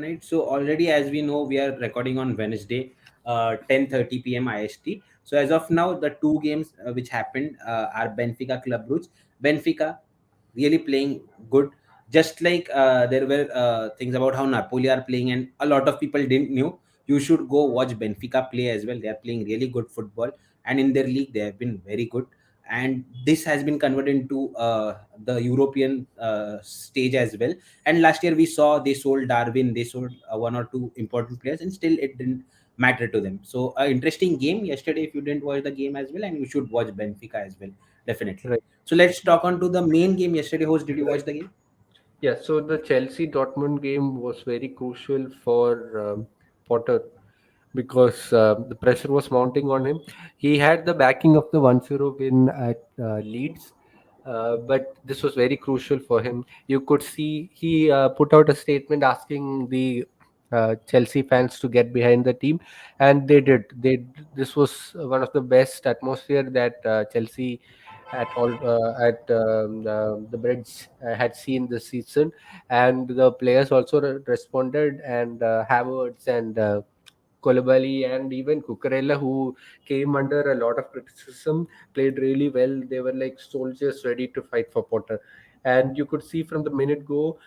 night. So already, as we know, we are recording on Wednesday, 10:30 p.m. IST. So as of now, the two games which happened are Benfica Club Brugge. Benfica really playing good. Just like there were things about how Napoli are playing, and a lot of people didn't knew. You should go watch Benfica play as well. They are playing really good football, and in their league they have been very good. And this has been converted into the European stage as well. And last year we saw they sold Darwin, they sold one or two important players, and still it didn't matter to them. So, interesting game yesterday. If you didn't watch the game as well, and you should watch Benfica as well, definitely. Right. So let's talk on to the main game yesterday. Host, did you watch the game? Yeah, so the Chelsea Dortmund game was very crucial for Potter because the pressure was mounting on him. He had the backing of the 1-0 win at Leeds, but this was very crucial for him. You could see he put out a statement asking the Chelsea fans to get behind the team, and they did. This was one of the best atmosphere that Chelsea at the Bridge had seen this season, and the players also responded, and Havertz and Koulibaly and even Cucurella, who came under a lot of criticism, played really well. They were like soldiers ready to fight for Potter. And you could see from the minute go,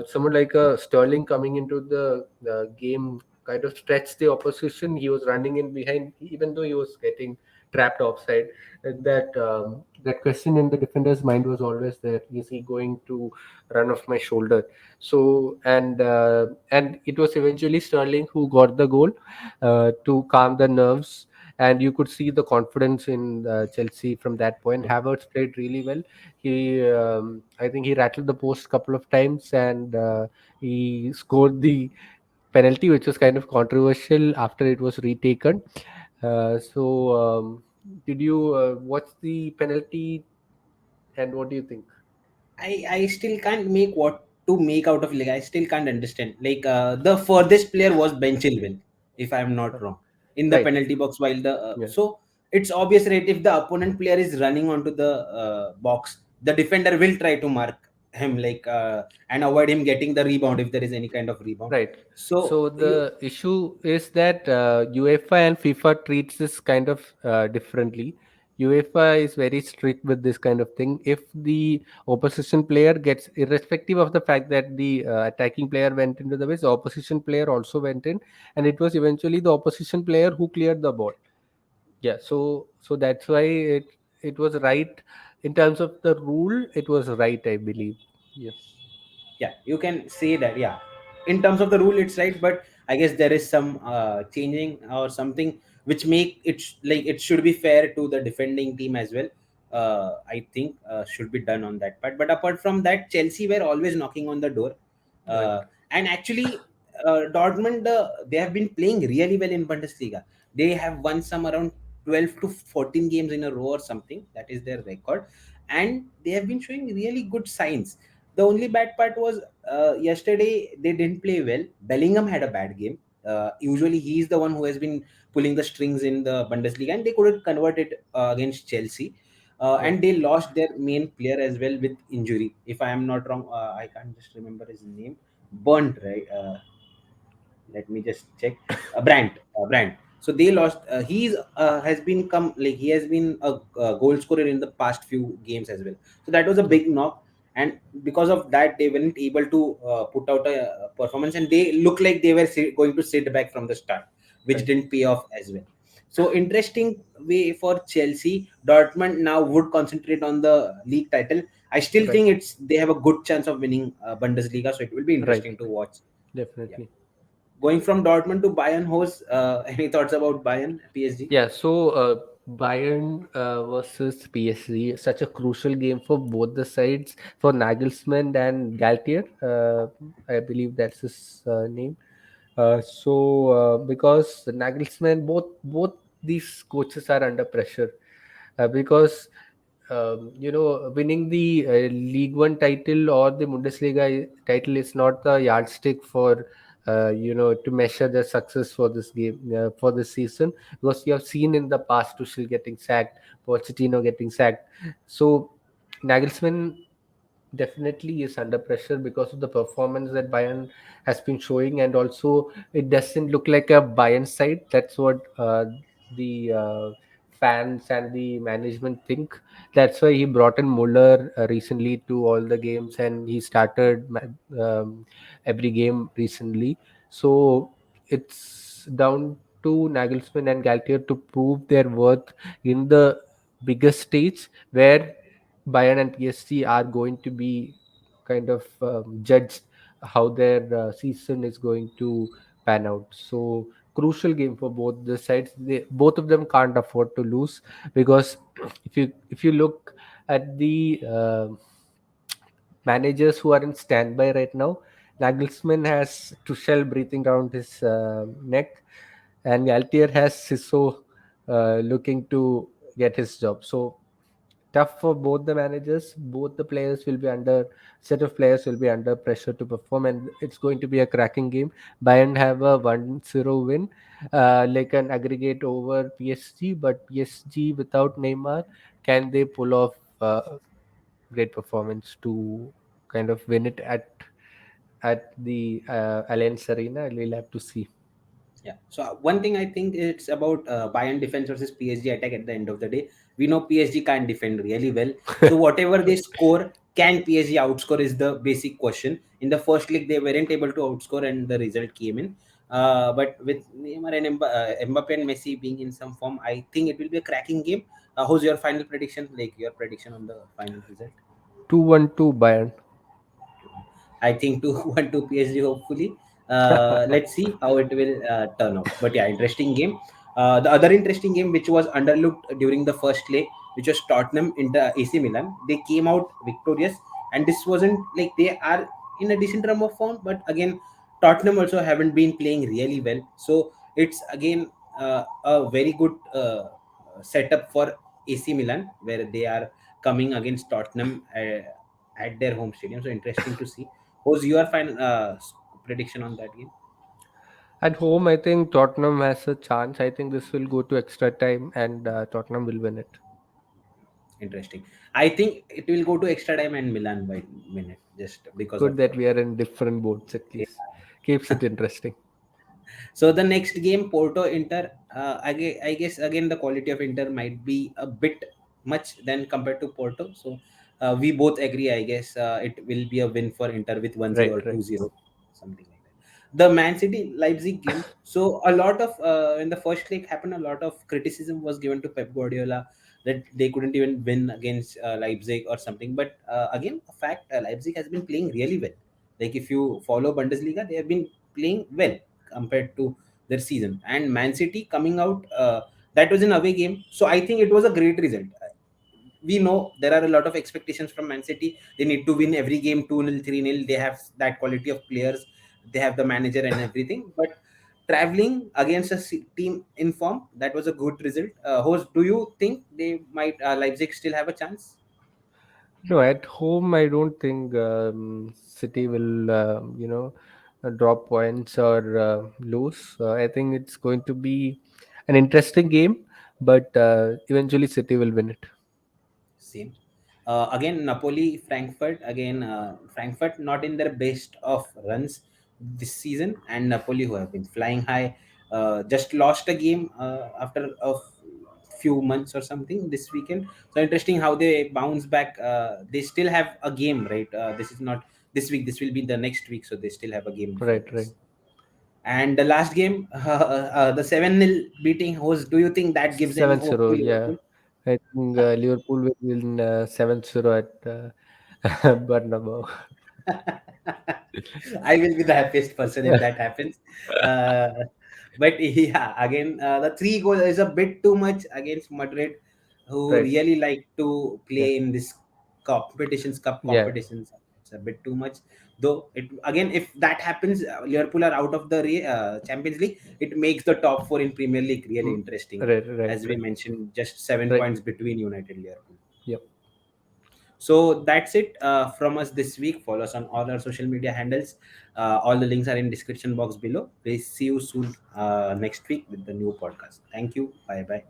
someone like Sterling coming into the game kind of stretched the opposition. He was running in behind, even though he was getting trapped offside. That question in the defender's mind was always there: is he going to run off my shoulder? So and it was eventually Sterling who got the goal to calm the nerves. And you could see the confidence in Chelsea from that point. Havertz played really well. I think he rattled the post a couple of times, and he scored the penalty, which was kind of controversial after it was retaken. Did you watch the penalty, and what do you think? I still can't make what to make out of, like, I still can't understand. Like, the furthest player was Ben Chilwell, if I'm not wrong, in the Right. penalty box. While the Yeah. so it's obvious, right? If the opponent player is running onto the box, the defender will try to mark him, like, and avoid him getting the rebound if there is any kind of rebound. Right. So So you, the issue is that UEFA and FIFA treats this kind of differently. UEFA is very strict with this kind of thing. If the opposition player gets, irrespective of the fact that the attacking player went into the base, the opposition player also went in, and it was eventually the opposition player who cleared the ball. Yeah. So that's why it was right in terms of the rule. It was right, I believe. Yeah. yeah, you can say that, yeah, in terms of the rule it's right, but I guess there is some changing or something which make it like it should be fair to the defending team as well. I think should be done on that part. But apart from that, Chelsea were always knocking on the door. Right. And actually, Dortmund, they have been playing really well in Bundesliga. They have won some around 12 to 14 games in a row or something. That is their record, and they have been showing really good signs. The only bad part was yesterday they didn't play well. Bellingham had a bad game. Usually he's the one who has been pulling the strings in the Bundesliga, and they couldn't convert it against Chelsea. Right. And they lost their main player as well with injury. If I am not wrong, I can't just remember his name. Burnt, right? Let me just check. Brand. So they lost. He's has been come like he has been a goal scorer in the past few games as well. So that was a big knock, and because of that, they weren't able to put out a performance, and they look like they were going to sit back from the start, which Right. didn't pay off as well. So interesting way for Chelsea. Dortmund now would concentrate on the league title. I still Right. think it's they have a good chance of winning Bundesliga, so it will be Right. interesting to watch. Yeah. Definitely. Going from Dortmund to Bayern, host. Any thoughts about Bayern, PSG? Yeah. So Bayern versus PSG, such a crucial game for both the sides, for Nagelsmann and Galtier. I believe that's his name. Because Nagelsmann, both these coaches are under pressure, because winning the League One title or the Bundesliga title is not the yardstick for to measure the success for this game, for this season, because you have seen in the past Tuchel getting sacked, Pochettino getting sacked. So Nagelsmann definitely is under pressure because of the performance that Bayern has been showing, and also it doesn't look like a Bayern side. That's what the fans and the management think. That's why he brought in Muller recently to all the games, and he started every game recently. So it's down to Nagelsmann and Galtier to prove their worth in the biggest stage where Bayern and PSG are going to be kind of judged how their season is going to pan out. So crucial game for both the sides. Both of them can't afford to lose, because if you look at the managers who are in standby right now, Nagelsmann has Tuchel breathing around his neck, and Galtier has Siso looking to get his job. So tough for both the managers. Both the players will be under set of players will be under pressure to perform, and it's going to be a cracking game. Bayern have a 1-0 win, like an aggregate over PSG, but PSG without Neymar, can they pull off great performance to kind of win it at the Allianz Arena? We'll have to see. Yeah. So one thing I think it's about Bayern defense versus PSG attack. At the end of the day, we know PSG can't defend really well. So whatever they score, can PSG outscore is the basic question. In the first league, they weren't able to outscore, and the result came in. But with Neymar and Mbappe and Messi being in some form, I think it will be a cracking game. Who's your final prediction? Like your prediction on the final result? 2-1 to Bayern. I think 2-1 to PSG, hopefully. Let's see how it will turn out. But yeah, interesting game. The other interesting game, which was underlooked during the first leg, which was Tottenham into AC Milan, they came out victorious. And this wasn't like they are in a decent run of form, but again, Tottenham also haven't been playing really well. So it's again a very good setup for AC Milan, where they are coming against Tottenham at their home stadium. So interesting to see. What's your final prediction on that game? At home, I think Tottenham has a chance. I think this will go to extra time, and Tottenham will win it. Interesting. I think it will go to extra time and Milan by minute just because Good of that we are in different boats at yeah. least. Keeps it interesting. So the next game, Porto Inter. I guess again the quality of Inter might be a bit much than compared to Porto. So we both agree. I guess it will be a win for Inter with 1-0 Right, or right. 2-0, something like that. The Man City Leipzig game. So a lot of when the first leg happened, a lot of criticism was given to Pep Guardiola that they couldn't even win against Leipzig or something. But again, a fact, Leipzig has been playing really well. Like if you follow Bundesliga, they have been playing well compared to their season. And Man City coming out, that was an away game, so I think it was a great result. We know there are a lot of expectations from Man City. They need to win every game 2-0, 3-0. They have that quality of players, they have the manager and everything. But traveling against a team in form, that was a good result. Host, do you think they might Leipzig still have a chance? No, at home, I don't think City will, drop points or lose. I think it's going to be an interesting game, but eventually City will win it. Same. Again, Napoli, Frankfurt. Again, Frankfurt not in their best of runs this season, and Napoli who have been flying high. Just lost a game after a few months or something this weekend. So interesting how they bounce back. They still have a game, right? This is not this week. This will be the next week. So they still have a game before Right, right. this. And the last game, the 7-0 beating host. Do you think that gives any hope to 7-0, yeah. Liverpool? I think Liverpool will win 7-0 at Bernabeu. I will be the happiest person if that happens. Uh, but yeah, again, the three goal is a bit too much against Madrid, who Right. really like to Yeah. play in this cup Yeah. competitions. It's a bit too much. Though it again, if that happens, Liverpool are out of the Champions League. It makes the top four in Premier League really Mm, interesting. right, right, As we right. mentioned, just 7 points Right. between United and Liverpool. Yep. So that's it from us this week. Follow us on all our social media handles. All the links are in description box below. We'll see you soon next week with the new podcast. Thank you. Bye bye.